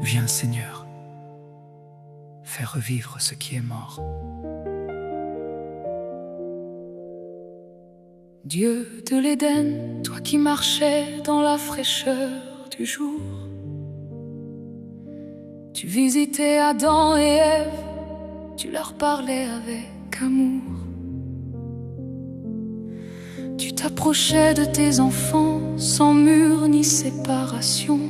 Viens Seigneur, fais revivre ce qui est mort. Dieu de l'Éden, toi qui marchais dans la fraîcheur du jour, tu visitais Adam et Ève, tu leur parlais avec amour. Tu t'approchais de tes enfants sans mur ni séparation.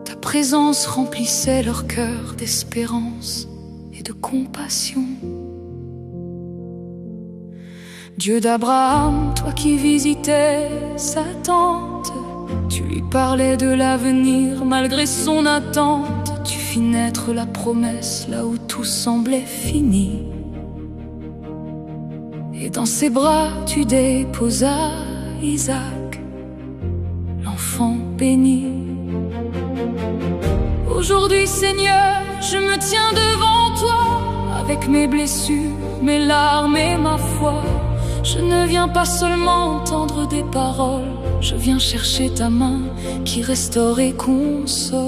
Ta présence remplissait leur cœur d'espérance et de compassion. Dieu d'Abraham, toi qui visitais sa tante, tu lui parlais de l'avenir malgré son attente. Tu fis naître la promesse là où tout semblait fini. Et dans ses bras tu déposas Isaac, l'enfant béni. Aujourd'hui Seigneur, je me tiens devant toi, avec mes blessures, mes larmes et ma foi. Je ne viens pas seulement entendre des paroles, je viens chercher ta main qui restaure et console.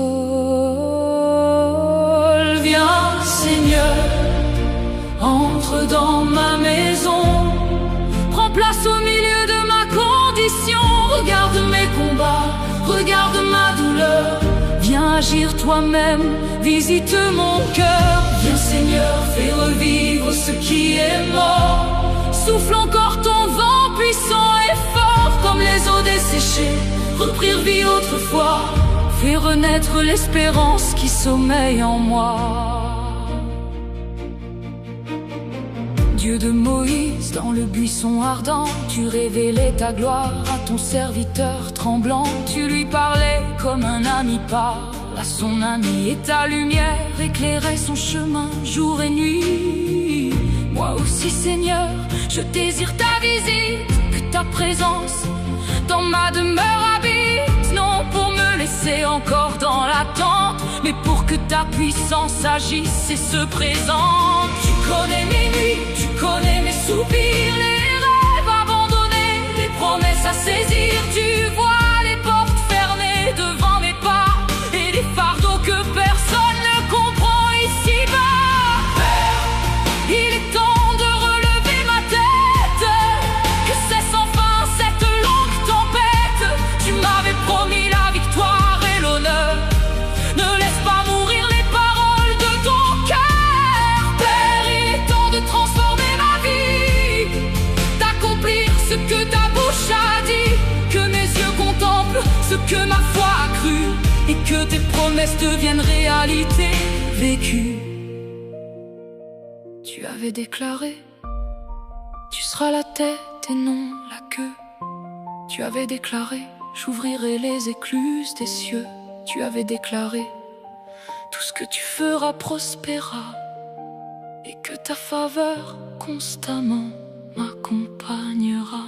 Viens Seigneur, entre dans ma maison, prends place au milieu de ma condition. Regarde mes combats, regarde ma douleur. Viens agir toi-même, visite mon cœur. Viens Seigneur, fais revivre ce qui est mort. Souffle encore ton vent puissant et fort, comme les eaux desséchées reprirent vie autrefois. Fais renaître l'espérance qui sommeille en moi. Dieu de Moïse, dans le buisson ardent, tu révélais ta gloire à ton serviteur tremblant. Tu lui parlais comme un ami parle à son ami, et ta lumière éclairait son chemin jour et nuit. Moi aussi Seigneur, je désire ta visite, que ta présence dans ma demeure habite. Non pour me laisser encore dans l'attente, mais pour que ta puissance agisse et se présente. Tu connais mes nuits, tu connais mes soupirs, les rêves abandonnés, les promesses à saisir. Tu vois les portes fermées devant mes pas, et les fardeaux que personne ne comprend ici-bas. Père, il est temps de relever ma tête, que cesse enfin cette longue tempête. Tu m'avais promis la victoire et l'honneur, ne laisse pas mourir les paroles de ton cœur. Père, il est temps de transformer ma vie, d'accomplir ce que ta bouche a dit, que mes yeux contemplent ce que ma foi a cru, et que tes promesses deviennent réalité vécue. Tu avais déclaré, tu seras la tête et non la queue. Tu avais déclaré, j'ouvrirai les écluses des cieux. Tu avais déclaré, tout ce que tu feras prospérera, et que ta faveur constamment m'accompagnera.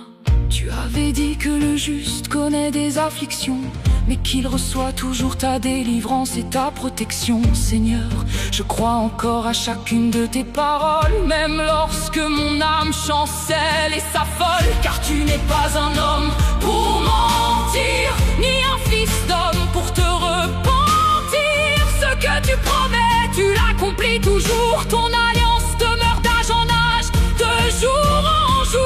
Tu avais dit que le juste connaît des afflictions, mais qu'il reçoit toujours ta délivrance et ta protection. Seigneur, je crois encore à chacune de tes paroles, même lorsque mon âme chancelle et s'affole. Car tu n'es pas un homme pour mentir, ni un fils d'homme pour te repentir. Ce que tu promets, tu l'accomplis toujours. Ton alliance demeure d'âge en âge, de jour en jour.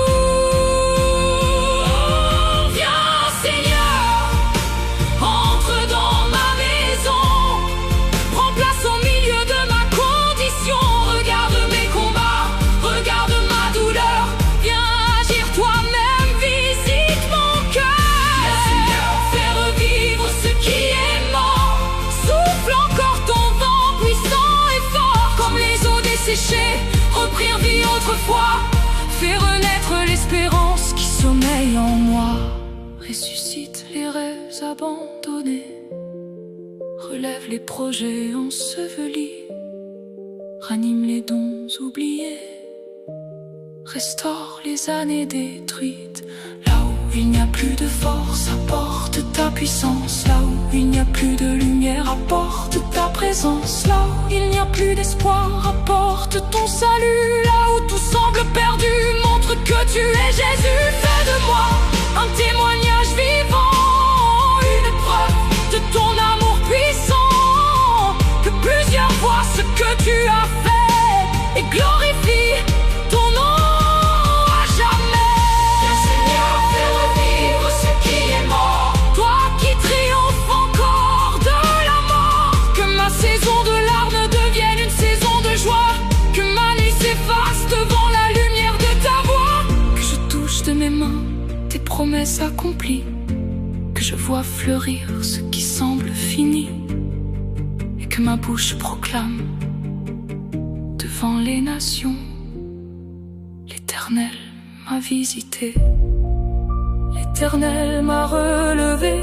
Reprir vie autrefois, fais renaître l'espérance qui sommeille en moi. Ressuscite les rêves abandonnés, relève les projets ensevelis, ranime les dons oubliés, restaure les années détruites. Là où il n'y a plus de force, apporte ta puissance. Là où il n'y a plus de lumière, apporte ta présence. Là où il n'y a plus d'espoir, apporte ton salut. Là où tout semble perdu, montre que tu es Jésus. Fais de moi un témoignage vivant, une preuve de ton amour puissant. tu as fait et glorifie ton nom à jamais. Le Seigneur fait revivre ce qui est mort, toi qui triomphes encore de la mort. Que ma saison de larmes devienne une saison de joie, que ma nuit s'efface devant la lumière de ta voix. Que je touche de mes mains tes promesses accomplies, que je vois fleurir ce qui semble fini, et que ma bouche proclame devant les nations: l'Éternel m'a visité, l'Éternel m'a relevé,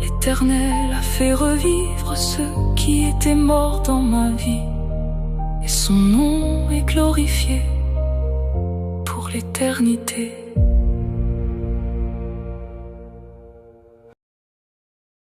l'Éternel a fait revivre ceux qui étaient morts dans ma vie, et son nom est glorifié pour l'éternité.